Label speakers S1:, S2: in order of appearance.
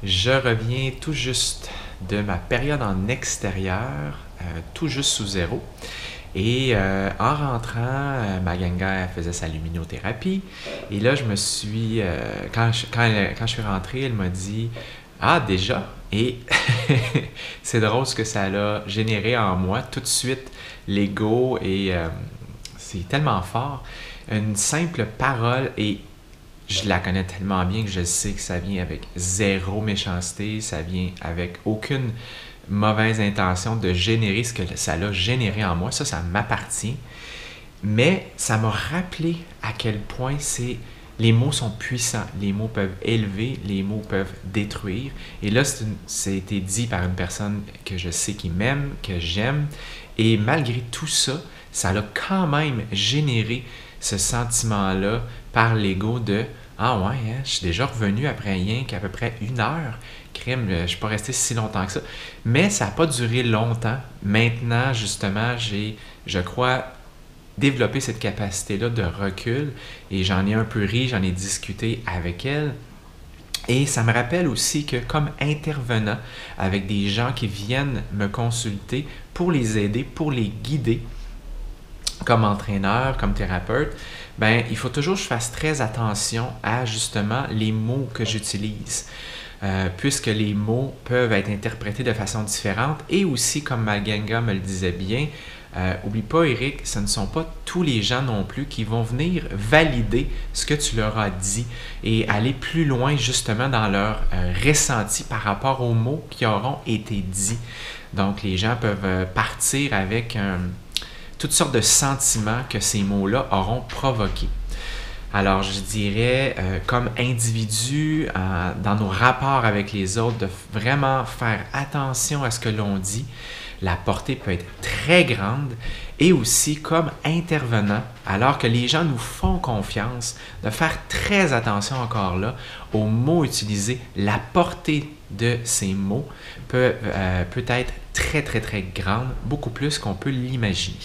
S1: Je reviens tout juste de ma période en extérieur, tout juste sous zéro. Et en rentrant, ma gang faisait sa luminothérapie. Et là, je me suis. Quand je suis rentré, elle m'a dit: Ah, déjà? Et c'est drôle ce que ça a généré en moi. Tout de suite, l'ego, et c'est tellement fort. Une simple parole, et je la connais tellement bien que je sais que ça vient avec zéro méchanceté, ça vient avec aucune mauvaise intention de générer ce que ça a généré en moi. Ça m'appartient. Mais ça m'a rappelé à quel point les mots sont puissants. Les mots peuvent élever, les mots peuvent détruire. Et là, ça a été dit par une personne que je sais qui m'aime, que j'aime. Et malgré tout ça, ça a quand même généré ce sentiment-là par l'ego de Ah ouais, hein, je suis déjà revenu après rien qu'à peu près 1 heure. Crime, je ne suis pas resté si longtemps que ça. Mais ça n'a pas duré longtemps. Maintenant, justement, je crois, développé cette capacité-là de recul et j'en ai un peu ri, j'en ai discuté avec elle. Et ça me rappelle aussi que comme intervenant avec des gens qui viennent me consulter pour les aider, pour les guider, comme entraîneur, comme thérapeute, ben, il faut toujours que je fasse très attention à justement les mots que j'utilise. Puisque les mots peuvent être interprétés de façon différente et aussi, comme Malganga me le disait bien, oublie pas, Eric, ce ne sont pas tous les gens non plus qui vont venir valider ce que tu leur as dit et aller plus loin justement dans leur ressenti par rapport aux mots qui auront été dits. Donc, les gens peuvent partir avec toutes sortes de sentiments que ces mots-là auront provoqués. Alors, je dirais, comme individu, dans nos rapports avec les autres, de vraiment faire attention à ce que l'on dit. La portée peut être très grande. Et aussi, comme intervenant, alors que les gens nous font confiance, de faire très attention encore là aux mots utilisés. La portée de ces mots peut être très, très, très grande, beaucoup plus qu'on peut l'imaginer.